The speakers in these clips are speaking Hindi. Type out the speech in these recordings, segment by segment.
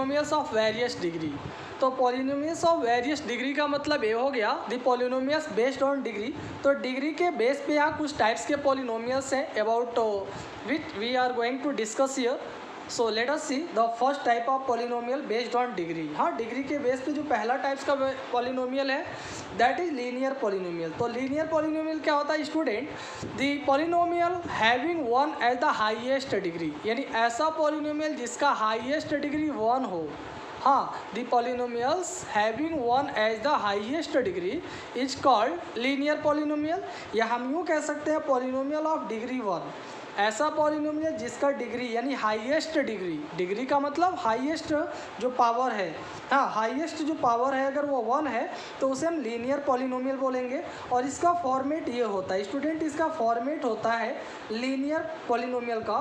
Polynomials of various degree. तो पॉलिनोमियल्स ऑफ वेरियस डिग्री का मतलब ये हो गया the polynomials based on degree. तो डिग्री के बेस पे यहाँ कुछ टाइप्स के पॉलिनोमियल्स हैं about which we are going to discuss here. So let us see the first type of polynomial based on degree. हाँ, डिग्री के बेस पे जो पहला टाइप्स का पॉलिनोमियल है दैट इज लीनियर पॉलिनोमियल। तो लीनियर पॉलिनोमियल क्या होता है student? The polynomial having one as the highest degree, यानी ऐसा पॉलिनोमियल जिसका हाईएस्ट डिग्री वन हो। हाँ, the polynomials having one as the highest degree is called linear polynomial, या हम यूँ कह सकते हैं पॉलिनोमियल ऑफ डिग्री वन। ऐसा पॉलिनोमियल जिसका डिग्री यानी हाईएस्ट डिग्री, डिग्री का मतलब हाईएस्ट जो पावर है, हाँ हाईएस्ट जो पावर है अगर वो वन है तो उसे हम लीनियर पॉलिनोमियल बोलेंगे। और इसका फॉर्मेट ये होता है स्टूडेंट, इसका फॉर्मेट होता है लीनियर पॉलिनोमियल का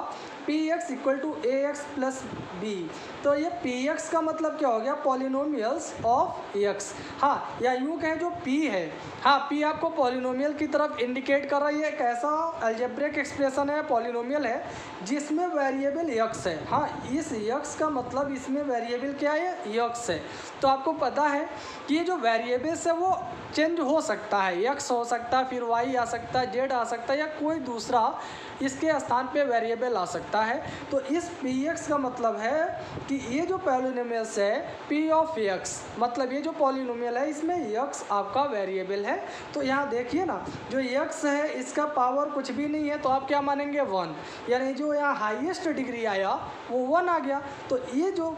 px equal to ax plus B. तो ये px का मतलब क्या हो गया? Polynomials of x। हाँ, या यूँ कहें जो p है, हाँ p आपको पॉलिनोमियल की तरफ इंडिकेट कर रही है। एक ऐसा अलजेब्रिक एक्सप्रेशन है, पॉलिनोमियल है जिसमें वेरिएबल x है। हाँ, इस x का मतलब इसमें वेरिएबल क्या है? x है। तो आपको पता है कि ये जो वेरिएबल्स है वो चेंज हो सकता है, x हो सकता है, फिर y आ सकता है, z आ सकता है, या कोई दूसरा इसके स्थान पे वेरिएबल आ सकता है। तो इस px का मतलब है कि ये जो पॉलिनोमियल्स है p ऑफ x, मतलब ये जो पॉलिनोमियल है इसमें x आपका वेरिएबल है। तो यहाँ देखिए ना, जो x है इसका पावर कुछ भी नहीं है तो आप क्या मानेंगे? वन, यानी जो यहाँ हाईएस्ट डिग्री आया वो वन आ गया। तो ये जो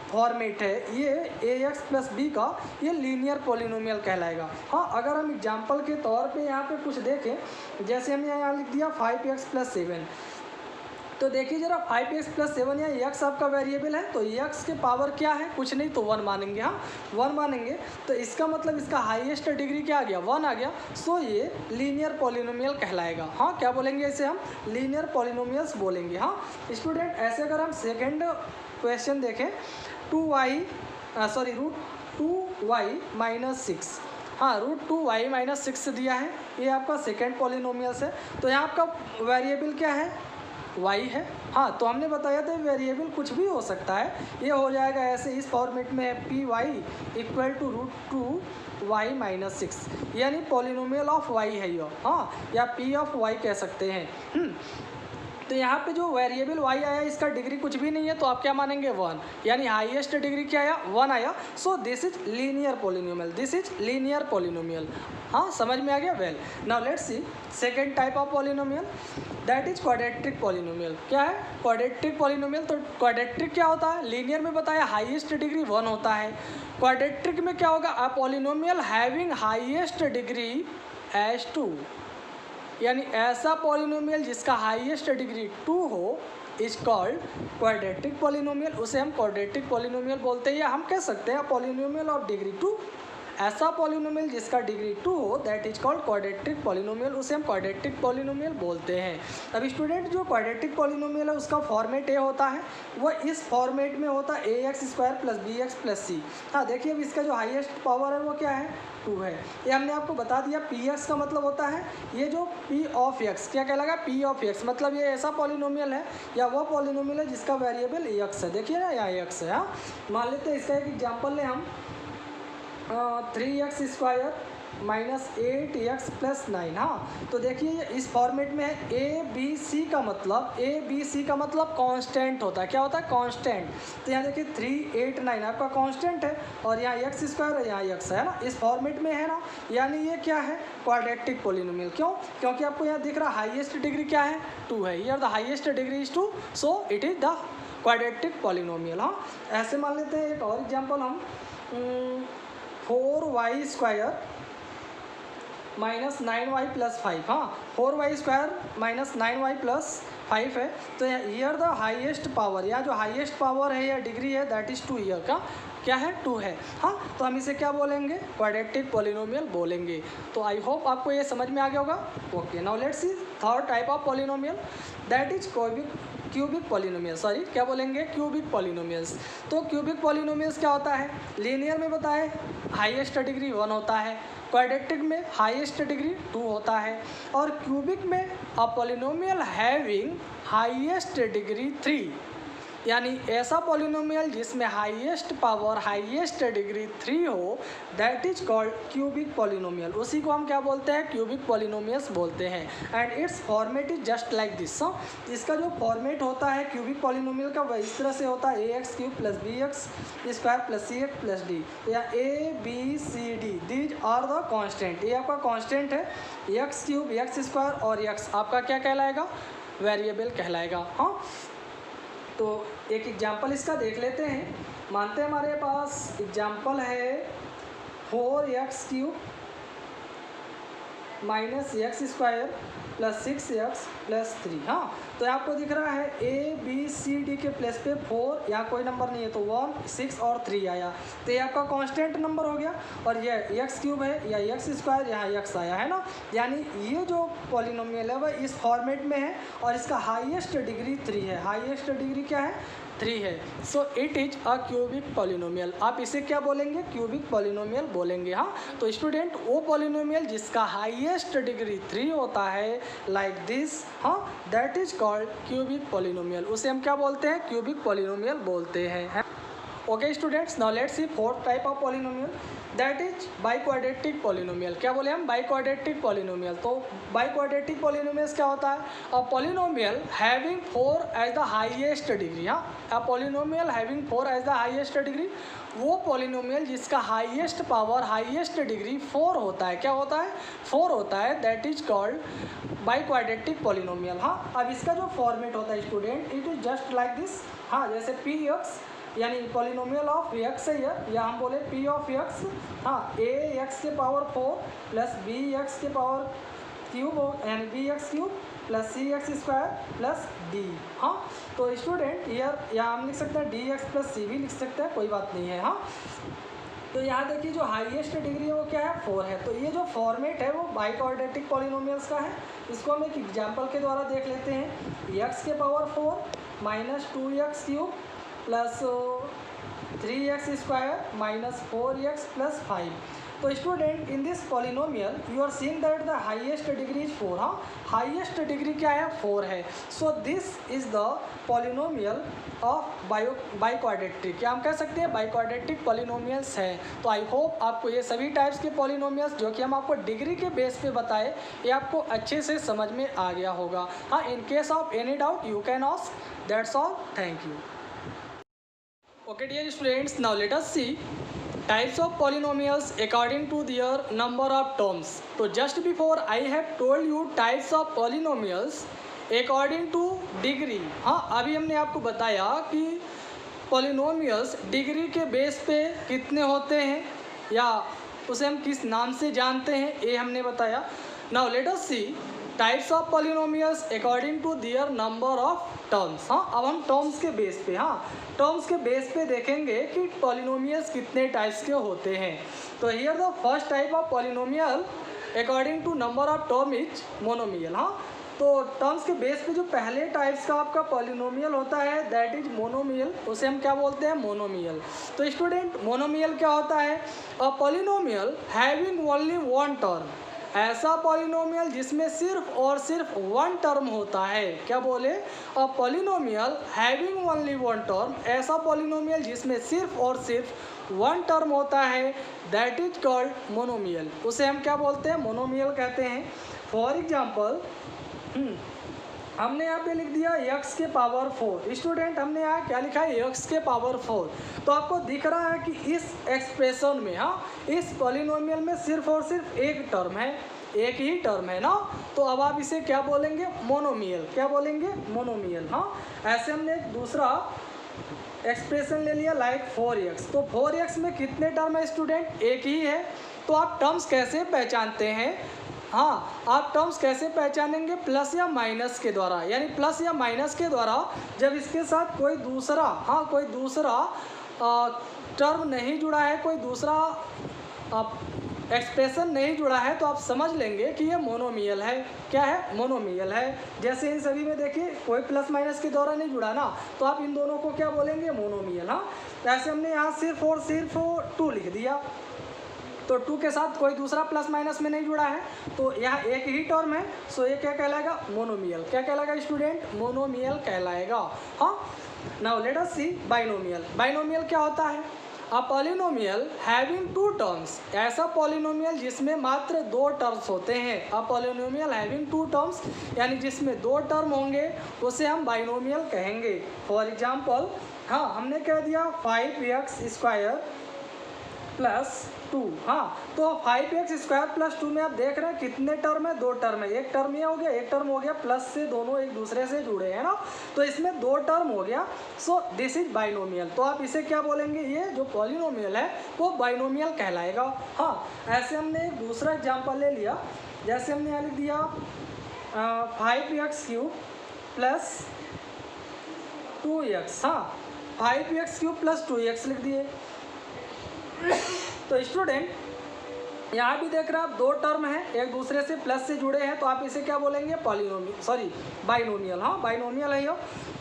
फॉर्मेट है ये ax प्लस बी का, ये लीनियर पॉलिनोमियल कहलाएगा। हाँ, अगर हम एग्जांपल के तौर पे यहाँ पे कुछ देखें, जैसे हमने यहाँ लिख दिया 5x प्लस 7, तो देखिए जरा 5x प्लस 7 या x आपका वेरिएबल है तो x के पावर क्या है? कुछ नहीं, तो वन मानेंगे। हाँ, वन मानेंगे तो इसका मतलब इसका हाईएस्ट डिग्री क्या आ गया? वन आ गया। सो ये लीनियर पॉलिनोमियल कहलाएगा। हाँ, क्या बोलेंगे इसे? हम लीनियर पॉलिनोमियल्स बोलेंगे। हाँ स्टूडेंट, ऐसे अगर हम सेकेंड क्वेश्चन देखें, रूट 2y माइनस 6, हाँ रूट 2y माइनस 6 दिया है, ये आपका सेकेंड पॉलिनोमियल्स है। तो यहाँ आपका वेरिएबल क्या है? y है। हाँ, तो हमने बताया था वेरिएबल कुछ भी हो सकता है। ये हो जाएगा ऐसे इस फॉर्मेट में P Y equal to root 2y minus 6, यानी पॉलिनोमियल ऑफ y है ये। हाँ, या p ऑफ y कह सकते हैं। तो यहाँ पे जो वेरिएबल y आया इसका डिग्री कुछ भी नहीं है तो आप क्या मानेंगे? वन, यानी हाईएस्ट डिग्री क्या आया? वन आया। सो this is linear polynomial, this is linear polynomial. हाँ, समझ में आ गया? Well, now let's C second type of polynomial, that is quadratic polynomial. क्या है? Quadratic polynomial. तो क्वाड्रेटिक क्या होता है? लीनियर में बताया हाईएस्ट डिग्री वन होता है। क्वाड्रेटिक में क्या होगा? A polynomial having highest degree as two, यानी ऐसा पॉलिनोमियल जिसका हाईएस्ट डिग्री 2 हो इज कॉल्ड क्वाड्रेटिक पॉलिनोमियल। उसे हम क्वाड्रेटिक पॉलिनोमियल बोलते हैं, या हम कह सकते हैं पॉलिनोमियल ऑफ डिग्री 2। ऐसा पॉलिनोमियल जिसका डिग्री 2 हो that is called quadratic polynomial, उसे हम क्वाड्रेटिक पॉलिनोमियल बोलते हैं। अब स्टूडेंट, जो क्वाड्रेटिक पॉलिनोमियल है उसका फॉर्मेट ये होता है, वो इस फॉर्मेट में होता है ax square plus b x plus c. हाँ, देखिए अब इसका जो हाईएस्ट पावर है वो क्या है? 2 है। ये हमने आपको बता दिया। px का मतलब होता है ये जो p ऑफ x, क्या कहलाएगा? p ऑफ x, मतलब ये ऐसा पॉलिनोमियल है या वो पॉलिनोमियल है जिसका वेरिएबल x है। देखिए ना, यहाँ x है। हाँ, मान लेते हैं इसका एक एग्जाम्पल लें हम, 3x square minus 8x plus 9। हाँ, तो देखिए इस फॉर्मेट में है ए बी सी का मतलब कांस्टेंट होता है। क्या होता है? कांस्टेंट। तो यहाँ देखिए 3 8 9 आपका कांस्टेंट है और यहाँ x स्क्वायर है, यहाँ x है ना, इस फॉर्मेट में है ना, यानी ये क्या है? Quadratic polynomial. क्यों? क्योंकि आपको यहाँ दिख रहा हाईएस्ट डिग्री क्या है? 2 है। Here the highest degree is 2, so it is the quadratic polynomial. हाँ, ऐसे मान लेते हैं एक और एग्जाम्पल हम, 4y square minus 9y plus 5। हाँ, 4y square minus 9y plus 5 है। तो हियर द हाईएस्ट पावर, या जो हाईएस्ट पावर है या डिग्री है दैट इज़ 2 ईयर का, क्या है? 2 है। हाँ, तो हम इसे क्या बोलेंगे? क्वाड्रेटिक पॉलिनोमियल बोलेंगे। तो आई होप आपको ये समझ में आ गया होगा। Okay, now let's C third type of polynomial, that is cubic polynomial. Sorry, क्या बोलेंगे? Cubic polynomials. तो क्यूबिक पॉलिनोमियल्स क्या होता है? लीनियर में बताए हाईएस्ट डिग्री 1 होता है, क्वाड्रेटिक में हाईएस्ट डिग्री 2 होता है, और क्यूबिक में अ पॉलिनोमियल हैविंग हाईएस्ट डिग्री 3, यानी ऐसा पॉलिनोमियल जिसमें हाईएस्ट पावर हाईएस्ट डिग्री 3 हो, that is called cubic polynomial. उसी को हम क्या बोलते हैं? क्यूबिक पॉलिनोमियल्स बोलते हैं। And it's format is just like this. इसका जो फॉर्मेट होता है क्यूबिक पॉलिनोमियल का वह इस तरह से होता है, a x cube plus b x square plus c x plus d, या a b c d, these are the constant. ये आपका कॉन्स्टेंट है, एक्स क्यूब एक्स स्क्वायर और एक्स आपका क्या कहलाएगा? वेरिएबल कहलाएगा। हाँ, तो एक एग्जाम्पल इसका देख लेते हैं। मानते हैं हमारे पास एग्जाम्पल है 4x cube minus x square plus 6x plus 3। हाँ, तो आपको दिख रहा है ए बी सी डी के प्लेस पे 4, यहाँ कोई नंबर नहीं है तो 1 6 और 3 आया, तो ये आपका कांस्टेंट नंबर हो गया। और ये एक्स क्यूब है या एक्स स्क्वायर, यहाँ एक्स आया है ना, यानी ये जो पॉलिनोमियल है वह इस फॉर्मेट में है और इसका हाईएस्ट डिग्री 3 है। हाईएस्ट डिग्री क्या है? 3 है। So it is a cubic polynomial. आप इसे क्या बोलेंगे? क्यूबिक पॉलिनोमियल बोलेंगे। हाँ, तो स्टूडेंट वो पॉलिनोमियल जिसका हाईएस्ट डिग्री 3 होता है लाइक दिस, हाँ, that is called cubic polynomial. उसे हम क्या बोलते हैं? क्यूबिक पॉलिनोमियल बोलते हैं। Okay students, now let's see fourth type of polynomial, that is biquadratic polynomial. क्या बोले हम? Biquadratic polynomial. तो बाइक्वाड्रेटिक पॉलिनोमियल्स क्या होता है? A polynomial having 4 as the highest degree. हाँ, a polynomial having 4 as the highest degree, वो पॉलिनोमियल जिसका हाईएस्ट पावर हाईएस्ट डिग्री 4 होता है। क्या होता है? 4 होता है, that is called biquadratic polynomial. हाँ, अब इसका जो फॉर्मेट होता है student, it is just like this. हाँ, जैसे पी एक्स यानी पॉलिनोमियल ऑफ एक्स है या हम बोले पी ऑफ एक्स। हाँ, ए एक्स के पावर 4 प्लस बी एक्स के पावर क्यूब यानी B x cube plus c x square plus D. हाँ, तो स्टूडेंट यहाँ हम लिख सकते हैं डी एक्स प्लस सी भी लिख सकते हैं, कोई बात नहीं है। हाँ, तो यहाँ देखिए जो हाईएस्ट डिग्री है वो क्या है? 4 है। तो ये जो फॉर्मेट है वो बाइक्वाड्रेटिक पॉलिनोमियल्स का है। इसको हम एक एग्जाम्पल के द्वारा देख लेते हैं। एक्स के power 4 minus 2x cube plus 3x square minus 4x plus 5। तो student in this polynomial you are seeing that the highest degree is 4। हाँ, हाईएस्ट डिग्री क्या है? 4 है। So this is the polynomial of biquadratic. क्या हम कह सकते हैं? बाइक्वाड्रेटिक पॉलिनोमियल्स है। तो आई होप आपको ये सभी टाइप्स के पॉलिनोमियल्स जो कि हम आपको डिग्री के बेस पे बताए, ये आपको अच्छे से समझ में आ गया होगा। हाँ, in case of any doubt you can ask. That's all, thank you. Okay dear students, now let us see types of polynomials according to their number of terms. So just before I have told you types of polynomials according to degree. हाँ, अभी हमने आपको बताया कि polynomials डिग्री के बेस पे कितने होते हैं या उसे हम किस नाम से जानते हैं, ये हमने बताया। Now let us see types of polynomials according to their number of terms. हाँ, अब हम टर्म्स के बेस पे, हाँ, टर्म्स के बेस पे देखेंगे कि पॉलिनोमियल्स कितने टाइप्स के होते हैं। तो here the first type of polynomial according to number of term is monomial. हाँ, तो टर्म्स के बेस पे जो पहले टाइप्स का आपका पॉलिनोमियल होता है दैट इज मोनोमियल। उसे हम क्या बोलते हैं? मोनोमियल। तो स्टूडेंट मोनोमियल क्या होता है? A polynomial having only one term, ऐसा पॉलिनोमियल जिसमें सिर्फ और सिर्फ वन टर्म होता है। क्या बोले? अ polynomial having only one term, ऐसा पॉलिनोमियल जिसमें सिर्फ और सिर्फ वन टर्म होता है, दैट इज कॉल्ड मोनोमियल। उसे हम क्या बोलते हैं? मोनोमियल कहते हैं। फॉर एग्जाम्पल हमने यहाँ पे लिख दिया x के पावर 4। स्टूडेंट हमने यहाँ क्या लिखा है? x के पावर 4। तो आपको दिख रहा है कि इस एक्सप्रेशन में, हाँ, इस पॉलिनोमियल में सिर्फ और सिर्फ एक टर्म है, एक ही टर्म है ना। तो अब आप इसे क्या बोलेंगे? मोनोमियल। क्या बोलेंगे? मोनोमियल। हाँ, ऐसे हमने एक दूसरा एक्सप्रेशन ले लिया लाइक 4x। तो 4x में कितने टर्म है स्टूडेंट? एक ही है। तो आप टर्म्स कैसे पहचानते हैं? हाँ, आप टर्म्स कैसे पहचानेंगे? प्लस या माइनस के द्वारा। यानी प्लस या माइनस के द्वारा जब इसके साथ कोई दूसरा, हाँ, कोई दूसरा टर्म नहीं जुड़ा है, कोई दूसरा एक्सप्रेशन नहीं जुड़ा है, तो आप समझ लेंगे कि ये मोनोमियल है। क्या है? मोनोमियल है। जैसे इन सभी में देखिए कोई प्लस माइनस के द्वारा नहीं जुड़ा ना, तो आप इन दोनों को क्या बोलेंगे? मोनोमियल। हाँ, ऐसे हमने यहाँ सिर्फ और सिर्फ 2 लिख दिया, तो 2 के साथ कोई दूसरा प्लस माइनस में नहीं जुड़ा है, तो यहाँ एक ही टर्म है। सो ये क्या कहलाएगा? मोनोमियल। क्या कहलाएगा स्टूडेंट? मोनोमियल कहलाएगा। हाँ, now let us see binomial. Binomial क्या होता है? A polynomial having two terms, ऐसा पॉलिनोमियल जिसमें मात्र दो टर्म्स होते हैं। A polynomial having two terms यानी जिसमें दो टर्म होंगे उसे हम बाइनोमियल कहेंगे। फॉर एग्जांपल हाँ, हमने कह दिया 5x² प्लस 2। हाँ, तो 5x² प्लस 2 में आप देख रहे हैं कितने टर्म है? दो टर्म है। एक टर्म ये हो गया, एक टर्म हो गया, प्लस से दोनों एक दूसरे से जुड़े हैं ना, तो इसमें दो टर्म हो गया। सो दिस इज बाइनोमियल। तो आप इसे क्या बोलेंगे? ये जो पॉलिनोमियल है वो बाइनोमियल कहलाएगा। हाँ, ऐसे हमने एक दूसरा एग्जाम्पल ले लिया, जैसे हमने यहाँ लिख दिया 5x³ प्लस 2x। हाँ, 5x³ प्लस 2x लिख दिए। तो स्टूडेंट यहाँ भी देख रहे हैं आप दो टर्म हैं, एक दूसरे से प्लस से जुड़े हैं, तो आप इसे क्या बोलेंगे? Polynomial, sorry binomial. हाँ, बाइनोमियल है यो।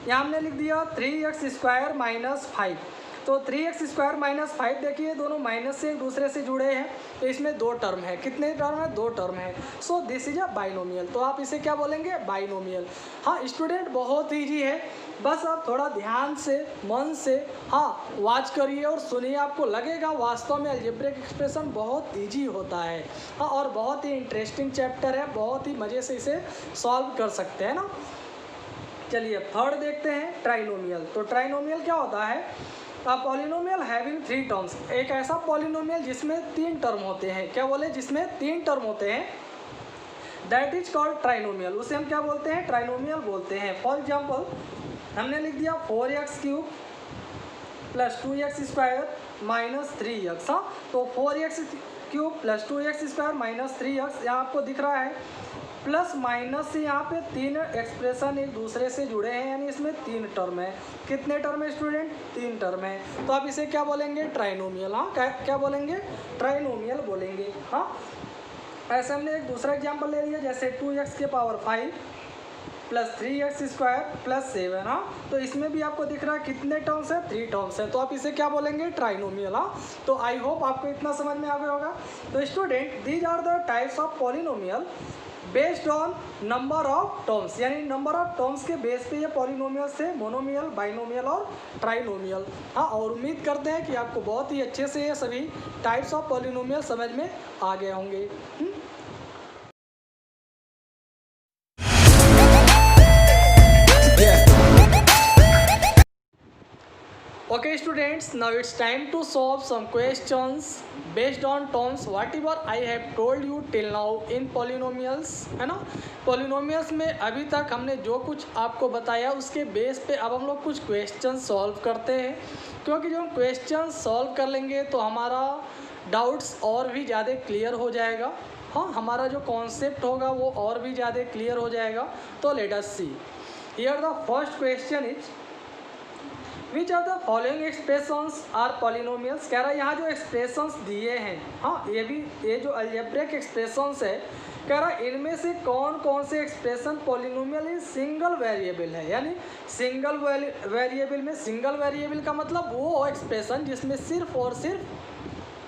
यहाँ हमने लिख दिया 3x² माइनस 5। तो 3x² माइनस 5 देखिए दोनों माइनस से एक दूसरे से जुड़े हैं, तो इसमें दो टर्म है। कितने टर्म है? दो टर्म है। So this is a binomial. तो आप इसे क्या बोलेंगे? बाइनोमियल। हाँ स्टूडेंट, बहुत ईजी है, बस आप थोड़ा ध्यान से मन से हाँ वॉच करिए और सुनिए, आपको लगेगा वास्तव में अलजेब्रिक एक्सप्रेशन बहुत ईजी होता है। हाँ, और बहुत ही इंटरेस्टिंग चैप्टर है, बहुत ही मज़े से इसे सॉल्व कर सकते हैं ना। चलिए अब थर्ड देखते हैं, ट्राइनोमियल। तो ट्राइनोमियल क्या होता है? पॉलिनोमियल हैविंग 3 टर्म्स, एक ऐसा पॉलिनोमियल जिसमें 3 टर्म होते हैं। क्या बोले? जिसमें 3 टर्म होते हैं, दैट इज कॉल्ड ट्राइनोमियल। उसे हम क्या बोलते हैं? ट्राइनोमियल बोलते हैं। फॉर एग्जाम्पल हमने लिख दिया 4x³ plus 2x² minus 3x। हाँ, तो 4x³ plus 2x² minus 3x यहाँ आपको दिख रहा है, प्लस माइनस से यहाँ पे 3 एक्सप्रेशन एक दूसरे से जुड़े हैं, यानी इसमें 3 टर्म है। कितने टर्म है स्टूडेंट? 3 टर्म है। तो आप इसे क्या बोलेंगे? ट्राइनोमियल। हाँ, क्या बोलेंगे? ट्राइनोमियल बोलेंगे। हाँ, ऐसे हमने एक दूसरा एग्जाम्पल ले लिया, जैसे 2x⁵ प्लस 3x² प्लस 7। हाँ, तो इसमें भी आपको दिख रहा है कितने टर्म्स है? 3 टर्म्स है। तो आप इसे क्या बोलेंगे? ट्राइनोमियल। हाँ, तो आई होप आपको इतना समझ में आ गया होगा। तो student these are the types of polynomial based on number of terms, यानी नंबर ऑफ टर्म्स के बेस पे ये पॉलिनोमियल से मोनोमियल, बाइनोमियल और ट्राइनोमियल। हाँ, और उम्मीद करते हैं कि आपको बहुत ही अच्छे से ये सभी टाइप्स ऑफ पॉलिनोमियल समझ में आ गए होंगे। Okay students, now it's time to solve some questions based on terms whatever I have told you till now in polynomials, है ना। polynomials में अभी तक हमने जो कुछ आपको बताया उसके बेस पे अब हम लोग कुछ क्वेश्चन सॉल्व करते हैं, क्योंकि जब हम क्वेश्चन सॉल्व कर लेंगे तो हमारा डाउट्स और भी ज़्यादा क्लियर हो जाएगा। हाँ, हमारा जो कॉन्सेप्ट होगा वो और भी ज़्यादा क्लियर हो जाएगा। तो let us see, here the first question is which of the following expressions are polynomials. कह रहा है यहाँ जो एक्सप्रेशंस दिए हैं, हाँ ये जो अलजेब्रिक एक्सप्रेशंस है, कह रहा है इनमें से कौन कौन से expression polynomial in single variable है। यानी सिंगल वेरिएबल में, सिंगल वेरिएबल का मतलब वो एक्सप्रेशन जिसमें सिर्फ और सिर्फ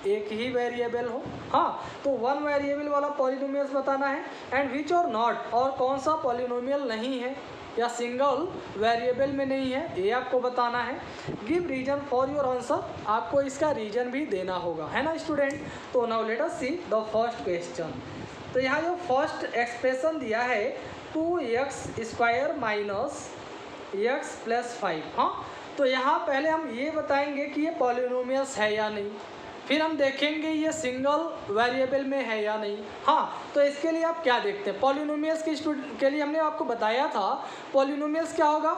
एक ही वेरिएबल हो। हाँ, तो 1 वेरिएबल वाला पॉलिनोमियल्स बताना है। एंड विच और नॉट, और कौन सा पॉलिनोमियल नहीं है या सिंगल वेरिएबल में नहीं है, ये आपको बताना है। Give reason for your answer, आपको इसका रीजन भी देना होगा, है ना स्टूडेंट। तो now let us see the first question. तो यहाँ जो फर्स्ट एक्सप्रेशन दिया है 2x² माइनस x प्लस 5। हाँ, तो यहाँ पहले हम ये बताएंगे कि ये पॉलिनोमियल्स है या नहीं, फिर हम देखेंगे ये सिंगल वेरिएबल में है या नहीं। हाँ, तो इसके लिए आप क्या देखते हैं, पॉलिनोमियल्स के लिए हमने आपको बताया था पॉलिनोमियल्स क्या होगा,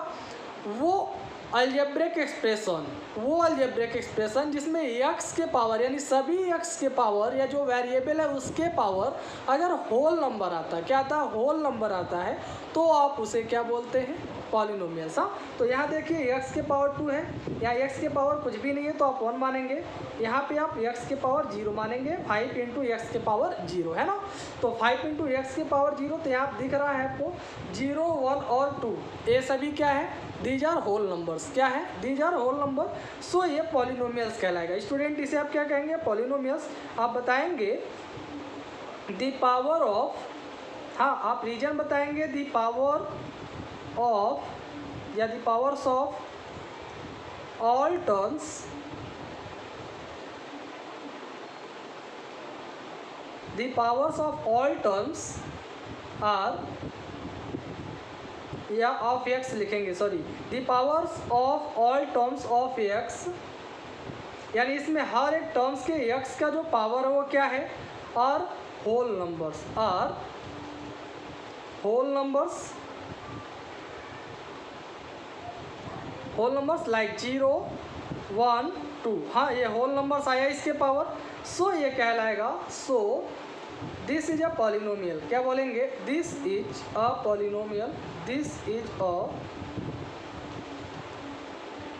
वो अलजेब्रिक एक्सप्रेशन जिसमें x के पावर यानी सभी x के पावर या जो वेरिएबल है उसके पावर अगर होल नंबर आता है, क्या आता है? होल नंबर आता है, तो आप उसे क्या बोलते हैं? पॉलिनोमियल्स। हाँ, तो यहाँ देखिए x के पावर 2 है, या x के पावर कुछ भी नहीं है तो आप 1 मानेंगे, यहाँ पे आप x के पावर 0 मानेंगे, 5 इंटू x के पावर 0, है ना। तो 5 इंटू x के पावर 0, तो यहाँ दिख रहा है आपको 0, 1 और 2, ये सभी क्या है? These are whole numbers. क्या है? These are whole number. So ये पॉलिनोमियल्स कहलाएगा स्टूडेंट। इसे आप क्या कहेंगे? पॉलिनोमियल्स। आप बताएंगे द पावर ऑफ, हाँ आप रीजन बताएंगे द पावर ऑफ या the powers of all terms the powers of all terms are, या ऑफ एक्स लिखेंगे, sorry, the powers of all terms of x, यानी इसमें हर एक टर्म्स के एक्स का जो पावर है वो क्या है, और होल नंबर्स, और होल नंबर्स लाइक 0 1 2, हाँ ये होल नंबर्स आया इसके पावर, सो ये कहलाएगा, सो दिस इज अ पॉलिनोमियल, क्या बोलेंगे, this is a polynomial, this is a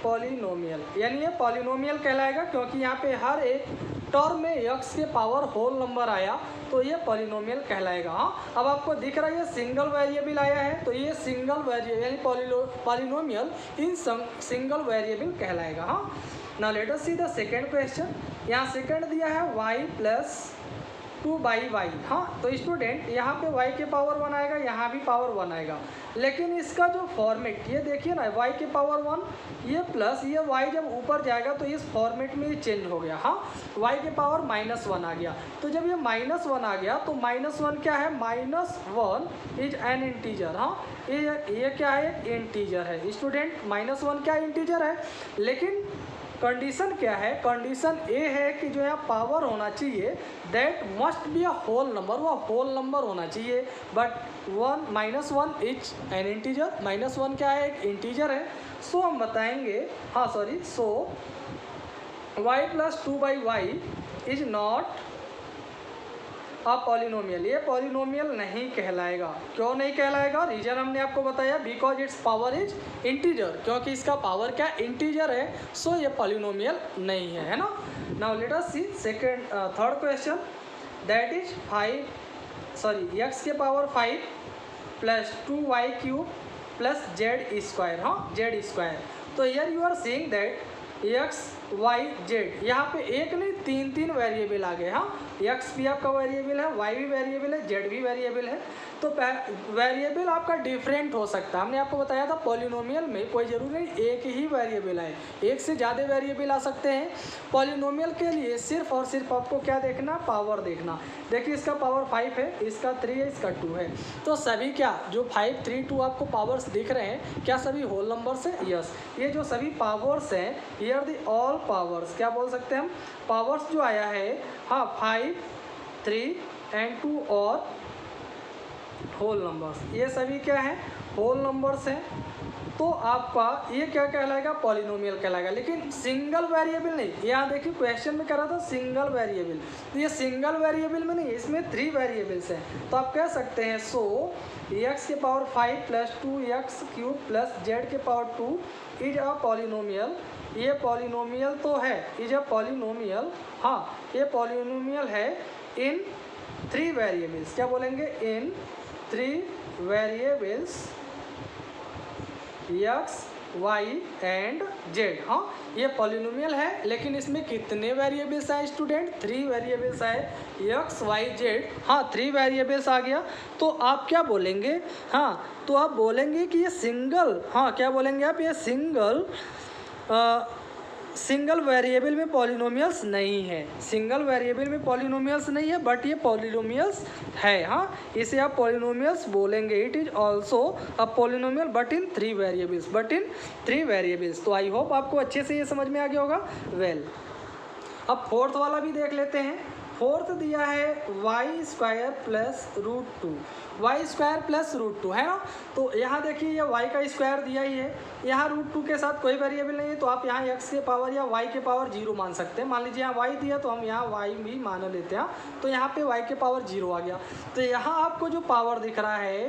polynomial, यानी ये पॉलिनोमियल कहलाएगा क्योंकि यहाँ पे हर एक टर्म में एक्स के पावर होल नंबर आया, तो ये पॉलिनोमियल कहलाएगा। हाँ, अब आपको दिख रहा है ये सिंगल वेरिएबल आया है, तो ये सिंगल वेरिएबल यानी पॉलिनोमियल इन सिंगल वेरिएबल कहलाएगा। हाँ, now let us see the second question. यहाँ सेकंड दिया है y प्लस 2/y। हाँ, तो स्टूडेंट यहाँ पे y के पावर 1 आएगा, यहाँ भी पावर 1 आएगा, लेकिन इसका जो फॉर्मेट ये देखिए ना, y के पावर 1 ये प्लस ये y जब ऊपर जाएगा तो इस फॉर्मेट में ये चेंज हो गया। हाँ, y के पावर -1 आ गया, तो जब ये -1 आ गया तो -1 क्या है, -1 इज एन इंटीजर। हाँ, ये क्या है, एक इंटीजर है स्टूडेंट, -1 क्या इंटीजर है, लेकिन कंडीशन क्या है, कंडीशन ए है कि जो यहाँ पावर होना चाहिए that must be a whole number, वो होल नंबर होना चाहिए, बट -1 इज एन इंटीजर, -1 क्या है, एक इंटीजर है, सो हम बताएंगे, हाँ sorry, so y plus 2/y is not a polynomial, ये पॉलिनोमियल नहीं कहलाएगा। क्यों नहीं कहलाएगा, रीजन हमने आपको बताया, because it's power is integer, क्योंकि इसका पावर क्या इंटीजर है, सो ये पॉलिनोमियल नहीं है, है ना। Now let us see third question, that is 5 x के power 5 plus 2y³ plus z²। हाँ, z², तो here you are saying that x y z, यहाँ पे एक नहीं तीन वेरिएबल आ गए। हाँ, x भी आपका वेरिएबल है, y भी वेरिएबल है, z भी वेरिएबल है, तो वेरिएबल आपका डिफरेंट हो सकता है। हमने आपको बताया था पॉलिनोमियल में कोई ज़रूरी नहीं एक ही वेरिएबल आए, एक से ज़्यादा वेरिएबल आ सकते हैं। पॉलिनोमियल के लिए सिर्फ और सिर्फ आपको क्या देखना, पावर देखना। देखिए इसका पावर 5 है, इसका 3 है, इसका 2 है, तो सभी क्या जो 5 3 2 आपको पावर्स दिख रहे हैं, क्या सभी होल नंबर्स हैं, यस। ये जो सभी पावर्स हैं, हियर द ऑल पावर्स, क्या बोल सकते हैं हम, पावर्स जो आया है, हाँ 5 3 एंड 2 और होल नंबर्स, ये सभी क्या है, होल नंबर्स हैं, तो आपका ये क्या कहलाएगा, पॉलिनोमियल कहलाएगा। लेकिन सिंगल वेरिएबल नहीं, यहाँ देखिए क्वेश्चन में कह रहा था सिंगल वेरिएबल, तो ये सिंगल वेरिएबल में नहीं, इसमें 3 वेरिएबल्स हैं, तो आप कह सकते हैं सो x के power 5 plus 2x³ plus z के पावर 2 इज अ पॉलिनोमियल। ये पॉलिनोमियल तो है, इज अ पॉलिनोमियल, हाँ ये पॉलिनोमियल है इन 3 वेरिएबल्स, क्या बोलेंगे, इन 3 variables x y and z। हाँ, ये पॉलिनोमियल है, लेकिन इसमें कितने वेरिएबल्स आए स्टूडेंट, 3 वेरिएबल्स आए, x y z। हाँ, 3 वेरिएबल्स आ गया, तो आप क्या बोलेंगे, हाँ तो आप बोलेंगे कि ये सिंगल, हाँ क्या बोलेंगे आप, ये सिंगल वेरिएबल में पॉलिनोमियल्स नहीं है, सिंगल वेरिएबल में पॉलिनोमियल्स नहीं है, बट ये पॉलिनोमियल्स है। हाँ, इसे आप पॉलिनोमियल्स बोलेंगे, it is also a polynomial but in 3 variables, तो आई होप आपको अच्छे से ये समझ में आ गया होगा। वेल, अब फोर्थ वाला भी देख लेते हैं। फोर्थ दिया है y² प्लस √2, y² प्लस √2 है ना, तो यहाँ देखिए ये y का स्क्वायर दिया ही है, यहाँ √2 के साथ कोई वेरिएबल नहीं है, तो आप यहाँ x के पावर या y के पावर 0 मान सकते हैं। मान लीजिए यहाँ y दिया, तो हम यहाँ y भी मान लेते हैं, तो यहाँ पे y के पावर 0 आ गया। तो यहाँ आपको जो पावर दिख रहा है,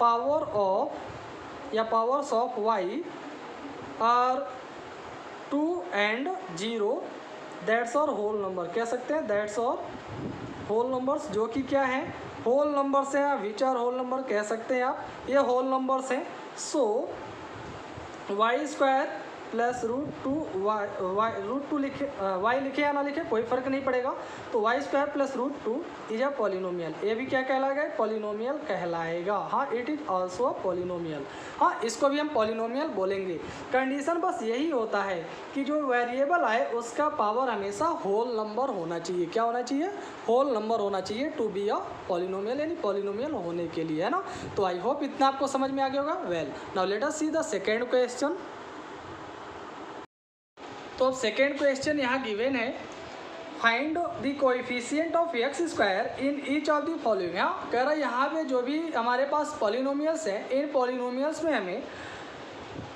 पावर ऑफ या powers of y are 2 and 0, that's और होल नंबर, कह सकते हैं दैट्स और होल नंबर्स, जो कि क्या है, होल नंबर्स हैं, विच आर होल नंबर कह सकते हैं आप, ये होल नंबर्स हैं। सो y² प्लस √2 लिखे वाई लिखे या ना लिखे कोई फ़र्क नहीं पड़ेगा। तो y² plus √2 is a polynomial. ये भी क्या कहलाएगा? पॉलिनोमियल कहलाएगा। हाँ, it is also a polynomial. हाँ, इसको भी हम पॉलिनोमियल बोलेंगे। कंडीशन बस यही होता है कि जो वेरिएबल आए उसका पावर हमेशा होल नंबर होना चाहिए। क्या होना चाहिए? होल नंबर होना चाहिए टू बी अ पॉलिनोमियल, यानी पॉलिनोमियल होने के लिए, है ना। तो आई होप इतना आपको समझ में आ गया होगा। Well, now let us see the second question. तो अब सेकेंड क्वेश्चन यहाँ गिवन है, find the coefficient of x² in each of the following. हाँ, कह रहा है यहाँ पे जो भी हमारे पास पॉलिनोमियल्स हैं, इन पॉलिनोमियल्स में हमें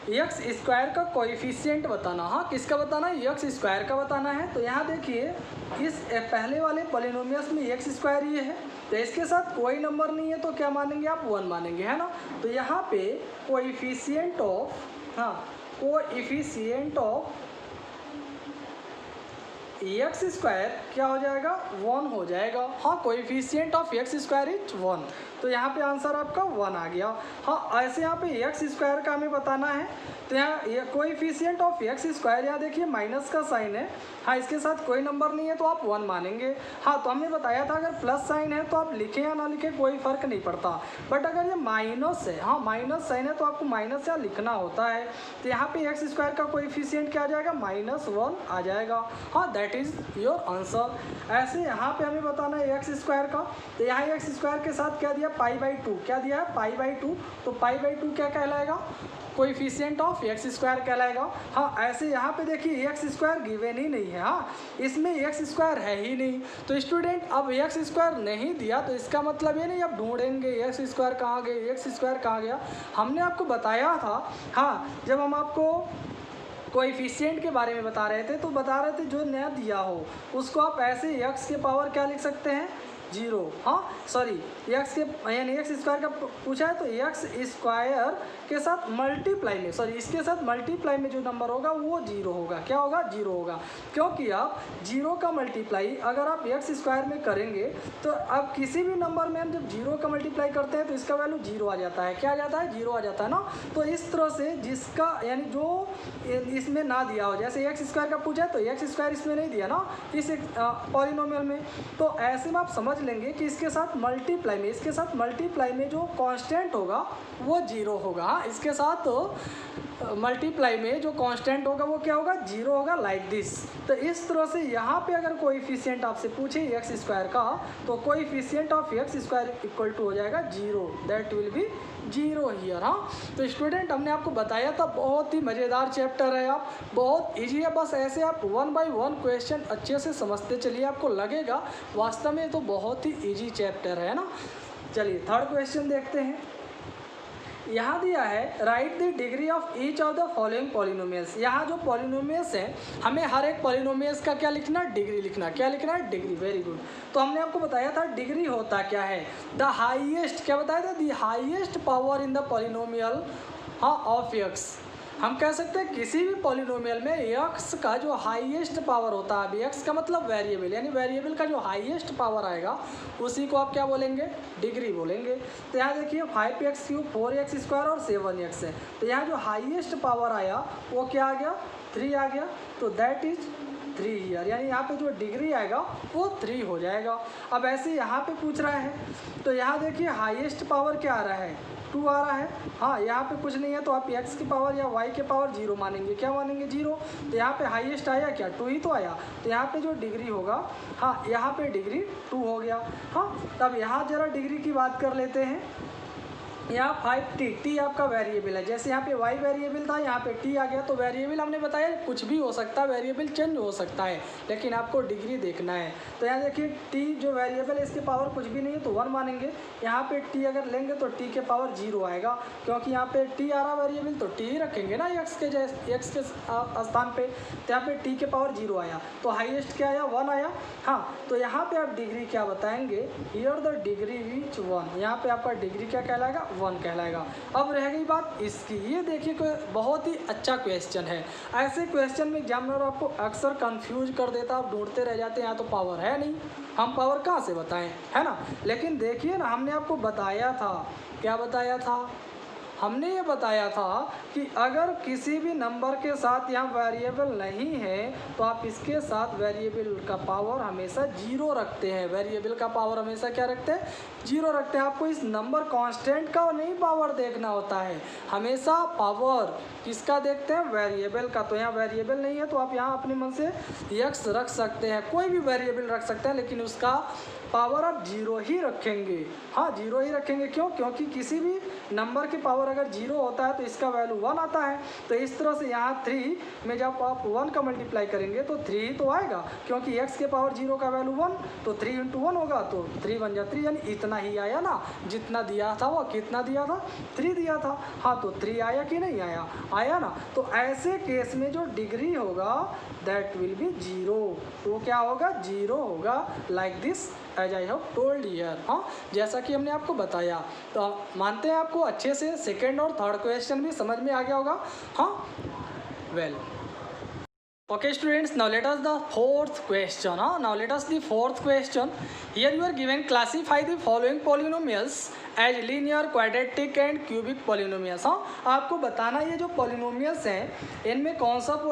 x² का कोएफिशिएंट बताना। हाँ, किसका बताना है? x² का बताना है। तो यहाँ देखिए, इस पहले वाले पॉलिनोमियल्स में x² ये है, तो इसके साथ कोई नंबर नहीं है, तो क्या मानेंगे आप? 1 मानेंगे, है ना। तो यहाँ पे कोएफिशिएंट ऑफ, हाँ, कोएफिशिएंट ऑफ x² क्या हो जाएगा? 1 हो जाएगा। हाँ, कोएफिशिएंट ऑफ x² इज 1। तो यहाँ पे आंसर आपका 1 आ गया। हाँ, ऐसे यहाँ पे x² का हमें बताना है। तो यहाँ कोएफिशिएंट ऑफ x², यहाँ देखिए माइनस का साइन है। हाँ, इसके साथ कोई नंबर नहीं है तो आप 1 मानेंगे। हाँ, तो हमने बताया था अगर प्लस साइन है तो आप लिखें या ना लिखें कोई फ़र्क नहीं पड़ता। बट अगर ये माइनस है, हाँ माइनस साइन है, तो आपको माइनस या लिखना होता है। तो यहाँ पे x² का कोएफिशिएंट क्या आ जाएगा? -1 आ जाएगा। हाँ, दैट इज़ योर आंसर। ऐसे यहाँ पे हमें बताना है x² का। तो यहाँ x² के साथ क्या दिया? π/2। क्या दिया है? π/2। तो π/2 क्या कहलाएगा? कोएफिशिएंट ऑफ x² कहलाएगा। हाँ, ऐसे यहाँ पे देखिए x² गिवन ही नहीं है। हाँ, इसमें x² है ही नहीं। तो स्टूडेंट अब x² नहीं दिया तो इसका मतलब ये नहीं अब ढूंढेंगे x² कहाँ गए, x² कहाँ गया। हमने आपको बताया था, हाँ, जब हम आपको कोएफिशिएंट के बारे में बता रहे थे तो बता रहे थे जो नया दिया हो उसको आप ऐसे x के पावर क्या लिख सकते हैं? 0। हाँ, सॉरी, x के यानी x² का पूछा है तो x² के साथ मल्टीप्लाई में, सॉरी इसके साथ मल्टीप्लाई में जो नंबर होगा वो 0 होगा। क्या होगा? 0 होगा। क्योंकि आप 0 का मल्टीप्लाई अगर आप x² में करेंगे तो अब किसी भी नंबर में हम जब 0 का मल्टीप्लाई करते हैं तो इसका वैल्यू 0 आ जाता है। क्या आ जाता है? 0 आ जाता है ना। तो इस तरह से जिसका यानी जो इसमें ना दिया हो, जैसे x² का पूछा है तो x² इसमें नहीं दिया ना इस पॉलिनोमियल में, तो ऐसे में आप समझ लेंगे कि इसके साथ मल्टीप्लाई में, इसके साथ मल्टीप्लाई में जो कांस्टेंट होगा वो 0 होगा। इसके साथ मल्टीप्लाई में जो कांस्टेंट होगा वो क्या होगा? 0 होगा, लाइक दिस। तो इस तरह से यहाँ पे अगर कोएफिशिएंट आपसे पूछे x² का तो coefficient of x² equal to हो जाएगा 0, दैट विल बी 0 हियर। हाँ, तो स्टूडेंट हमने आपको बताया था बहुत ही मज़ेदार चैप्टर है, आप बहुत ईजी है। बस ऐसे आप 1 बाय 1 क्वेश्चन अच्छे से समझते चलिए, आपको लगेगा वास्तव में तो बहुत ही ईजी चैप्टर है ना। चलिए थर्ड क्वेश्चन देखते हैं। यहाँ दिया है right the degree of each of the following polynomials. यहाँ जो पॉलिनोमियल्स हैं हमें हर एक पॉलिनोमियल्स का क्या लिखना? डिग्री लिखना। क्या लिखना है? डिग्री। Very good. तो हमने आपको बताया था डिग्री होता क्या है? द हाईएस्ट, क्या बताया था? The highest power in the polynomial, हाँ, ऑफ x। हम कह सकते हैं किसी भी पॉलिनोमियल में x का जो हाईएस्ट पावर होता है, अभी x का मतलब वेरिएबल, यानी वेरिएबल का जो हाईएस्ट पावर आएगा उसी को आप क्या बोलेंगे? डिग्री बोलेंगे। तो यहाँ देखिए 5x³ 4x² और 7x है। तो यहाँ जो हाईएस्ट पावर आया वो क्या आ गया? 3 आ गया। तो दैट इज 3 ईयर, यानी यहाँ पे जो डिग्री आएगा वो 3 हो जाएगा। अब ऐसे यहाँ पे पूछ रहा है तो यहाँ देखिए हाईएस्ट पावर क्या आ रहा है? 2 आ रहा है। हाँ, यहाँ पे कुछ नहीं है तो आप x की पावर या y के पावर 0 मानेंगे। क्या मानेंगे? 0। तो यहाँ पे हाईएस्ट आया क्या? 2 ही तो आया। तो यहाँ पे जो डिग्री होगा, हाँ, यहाँ पे डिग्री 2 हो गया। हाँ, तब यहाँ जरा डिग्री की बात कर लेते हैं। यहाँ 5t, t आपका वेरिएबल है। जैसे यहाँ पे y वेरिएबल था, यहाँ पे t आ गया। तो वेरिएबल हमने बताया कुछ भी हो सकता है, वेरिएबल चेंज हो सकता है, लेकिन आपको डिग्री देखना है। तो यहाँ देखिए t जो वेरिएबल है इसके पावर कुछ भी नहीं है तो 1 मानेंगे। यहाँ पे t अगर लेंगे तो t के पावर 0 आएगा, क्योंकि यहाँ पे t आ रहा वेरिएबल तो t ही रखेंगे ना x के स्थान पे। तो यहाँ पे t के पावर 0 आया तो हाईएस्ट क्या आया? 1 आया। हाँ, तो यहाँ पे आप डिग्री क्या बताएंगे? हियर द डिग्री विच 1, यहाँ पे आपका डिग्री क्या कहलाएगा? 1 कहलाएगा। अब रह गई बात इसकी, ये देखिए बहुत ही अच्छा क्वेश्चन है। ऐसे क्वेश्चन में एग्जामिनर आपको अक्सर कंफ्यूज कर देता, आप ढूंढते रह जाते हैं, यहाँ तो पावर है नहीं, हम पावर कहाँ से बताएं, है ना। लेकिन देखिए ना, हमने आपको बताया था, क्या बताया था? हमने ये बताया था कि अगर किसी भी नंबर के साथ यहाँ वेरिएबल नहीं है तो आप इसके साथ वेरिएबल का पावर हमेशा जीरो रखते हैं। वेरिएबल का पावर हमेशा क्या रखते हैं? जीरो रखते हैं। आपको इस नंबर कांस्टेंट का नहीं पावर देखना होता है, हमेशा पावर किसका देखते हैं? वेरिएबल का। तो यहाँ वेरिएबल नहीं है तो आप यहाँ अपने मन से x रख सकते हैं, कोई भी वेरिएबल रख सकते हैं, लेकिन उसका पावर आप जीरो ही रखेंगे। हाँ, जीरो ही रखेंगे। क्यों? क्योंकि किसी भी नंबर की पावर अगर जीरो होता है तो इसका वैल्यू 1 आता है। तो इस तरह से यहाँ 3 में जब आप 1 का मल्टीप्लाई करेंगे तो 3 ही तो आएगा, क्योंकि x के पावर जीरो का वैल्यू 1, तो 3 × 1 होगा, तो 3 बन जा 3, यानी इतना ही आया ना, जितना दिया था वो कितना दिया था? 3 दिया था। हाँ, तो 3 आया कि नहीं आया? आया ना। तो ऐसे केस में जो डिग्री होगा दैट विल बी जीरो। तो वो क्या होगा? जीरो होगा, like this as I have told here. हाँ, जैसा कि हमने आपको बताया। तो मानते हैं आपको अच्छे से सेकेंड और थर्ड क्वेश्चन भी समझ में आ गया होगा। हाँ, well, okay students, now let us the fourth question. Now let us the fourth question. Here you are given classify the following polynomials as linear, quadratic and cubic polynomials. आपको बताना ये जो polynomials हैं इनमें कौन सा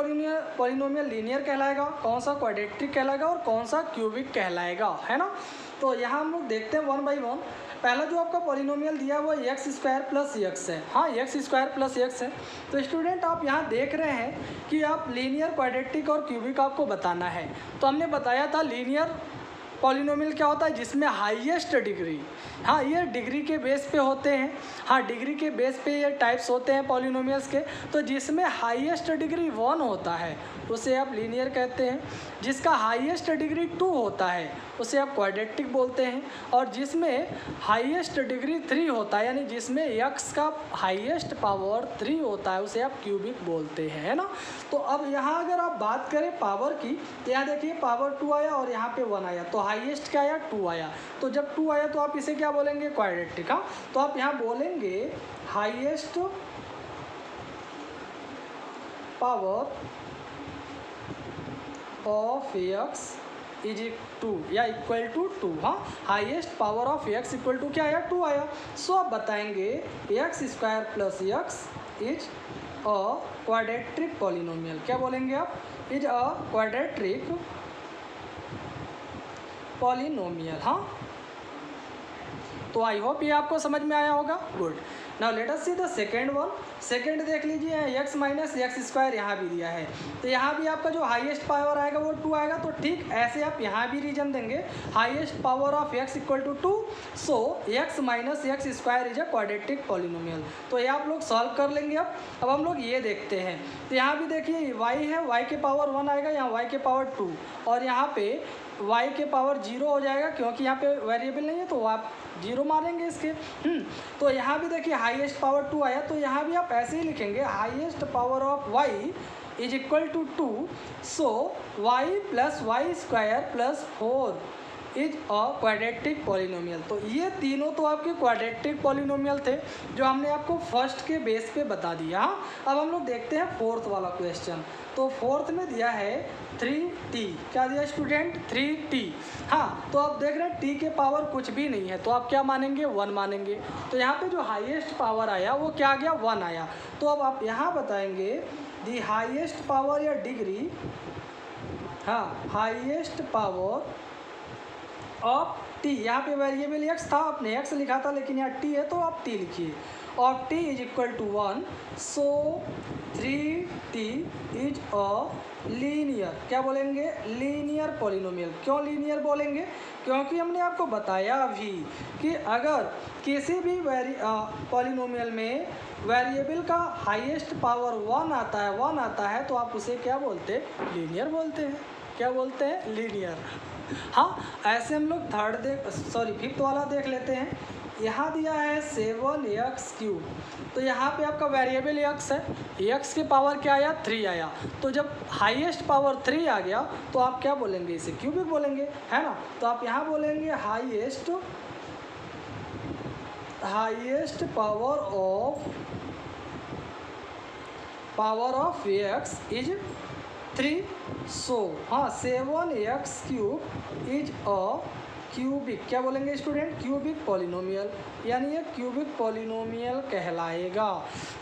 polynomial linear कहलाएगा, कौन सा quadratic कहलाएगा और कौन सा cubic कहलाएगा, है ना। तो यहाँ हम लोग देखते हैं वन बाई वन। पहला जो आपका पॉलिनोमियल दिया है वो x² + x है। हाँ, x² + x है। तो स्टूडेंट आप यहाँ देख रहे हैं कि आप लीनियर, क्वाड्रेटिक और क्यूबिक आपको बताना है। तो हमने बताया था लीनियर पॉलिनोमियल क्या होता है? जिसमें हाईएस्ट डिग्री, हाँ, ये डिग्री के बेस पे होते हैं। हाँ, डिग्री के बेस पे ये टाइप्स होते हैं पॉलिनोमियल्स के। तो जिसमें हाईएस्ट डिग्री 1 होता है उसे आप लीनियर कहते हैं। जिसका हाईएस्ट डिग्री 2 होता है उसे आप क्वाड्रेटिक बोलते हैं। और जिसमें हाईएस्ट डिग्री 3 होता है, यानी जिसमें x का हाईएस्ट पावर 3 होता है, उसे आप क्यूबिक बोलते हैं, है ना। तो अब यहाँ अगर आप बात करें पावर की, तो यहाँ देखिए पावर 2 आया और यहाँ पे 1 आया, तो हाईएस्ट क्या आया? 2 आया। तो जब 2 आया तो आप इसे क्या बोलेंगे? क्वाड्रेटिक। हाँ, तो आप यहाँ बोलेंगे highest power of x is 2 या इक्वल टू 2। हाँ, highest power of x equal to क्या आया? 2 आया। सो आप बताएंगे x² + x is a quadratic polynomial. क्या बोलेंगे आप? Is a quadratic polynomial. हाँ, तो आई होप ये आपको समझ में आया होगा। Good. Now let us see the second one. Second देख लीजिए, x - x² यहाँ भी दिया है। तो यहाँ भी आपका जो हाईएस्ट पावर आएगा वो 2 आएगा। तो ठीक ऐसे आप यहाँ भी रीजन देंगे, highest power of x equal to 2, so x - x² is a quadratic polynomial. तो ये आप लोग सॉल्व कर लेंगे। अब हम लोग ये देखते हैं। तो यहाँ भी देखिए y है, y के पावर 1 आएगा, यहाँ y के पावर 2, और यहाँ पे y के पावर 0 हो जाएगा, क्योंकि यहाँ पे वेरिएबल नहीं है तो आप 0 मारेंगे इसके। तो यहाँ भी देखिए हाईएस्ट पावर 2 आया, तो यहाँ भी आप ऐसे ही लिखेंगे highest power of y is equal to 2, so y + y² + 4 is a quadratic polynomial. तो ये तीनों तो आपके क्वाड्रेटिक पॉलिनोमियल थे जो हमने आपको फर्स्ट के बेस पे बता दिया। अब हम लोग देखते हैं फोर्थ वाला क्वेश्चन। तो फोर्थ में दिया है 3t। क्या दिया स्टूडेंट? 3t। हाँ, तो आप देख रहे हैं t के पावर कुछ भी नहीं है, तो आप क्या मानेंगे? 1 मानेंगे। तो यहाँ पे जो हाईएस्ट पावर आया वो क्या आ गया? 1 आया। तो अब आप यहाँ बताएंगे दी हाईएस्ट पावर या डिग्री, हाँ, हाईएस्ट पावर ऑफ t। यहाँ पे वेरिएबल x था, आपने x लिखा था, लेकिन यहाँ t है तो आप t लिखिए। और t is equal to 1, so 3t is a linear. क्या बोलेंगे? Linear polynomial. क्यों लीनियर बोलेंगे? क्योंकि हमने आपको बताया अभी कि अगर किसी भी पॉलिनोमियल में वेरिएबल का हाईएस्ट पावर 1 आता है तो आप उसे क्या बोलते हैं? लीनियर बोलते हैं। क्या बोलते हैं? लीनियर। हाँ, ऐसे हम लोग फिफ्थ वाला देख लेते हैं। यहाँ दिया है 7x³। तो यहाँ पे आपका वेरिएबल x है, x के पावर क्या आया? 3 आया। तो जब हाईएस्ट पावर 3 आ गया तो आप क्या बोलेंगे? इसे क्यूबिक बोलेंगे, है ना। तो आप यहाँ बोलेंगे highest power of x is 3, सो हाँ 7x³ इज अ क्यूबिक, क्या बोलेंगे स्टूडेंट, क्यूबिक पॉलिनोमियल, यानी ये क्यूबिक पॉलिनोमियल कहलाएगा।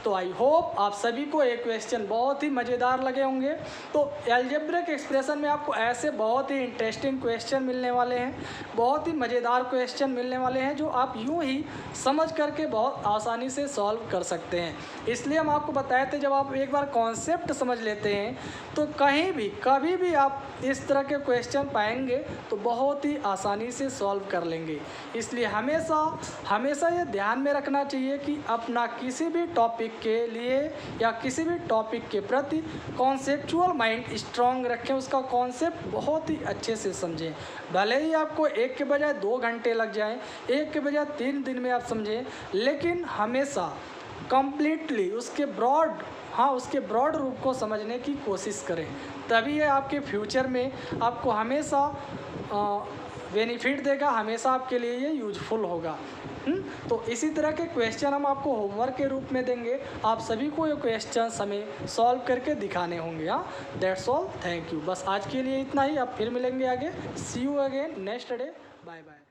तो आई होप आप सभी को ये क्वेश्चन बहुत ही मज़ेदार लगे होंगे। तो अलजेब्रिक एक्सप्रेशन में आपको ऐसे बहुत ही इंटरेस्टिंग क्वेश्चन मिलने वाले हैं, बहुत ही मज़ेदार क्वेश्चन मिलने वाले हैं जो आप यूँ ही समझ करके बहुत आसानी से सॉल्व कर सकते हैं। इसलिए हम आपको बताए थे, जब आप एक बार कॉन्सेप्ट समझ लेते हैं तो कहीं भी कभी भी आप इस तरह के क्वेश्चन पाएंगे तो बहुत ही आसानी से सॉल्व कर लेंगे। इसलिए हमेशा ये ध्यान में रखना चाहिए कि अपना किसी भी टॉपिक के लिए या किसी भी टॉपिक के प्रति कॉन्सेप्चुअल माइंड स्ट्रांग रखें, उसका कॉन्सेप्ट बहुत ही अच्छे से समझें। भले ही आपको एक के बजाय 2 घंटे लग जाएं, एक के बजाय 3 दिन में आप समझें, लेकिन हमेशा कंप्लीटली उसके ब्रॉड रूप को समझने की कोशिश करें। तभी ये आपके फ्यूचर में आपको हमेशा बेनिफिट देगा, हमेशा आपके लिए ये यूजफुल होगा। तो इसी तरह के क्वेश्चन हम आपको होमवर्क के रूप में देंगे, आप सभी को ये क्वेश्चन हमें सॉल्व करके दिखाने होंगे। हाँ, दैट्स ऑल, थैंक यू। बस आज के लिए इतना ही, अब फिर मिलेंगे आगे। See you again next day, bye bye.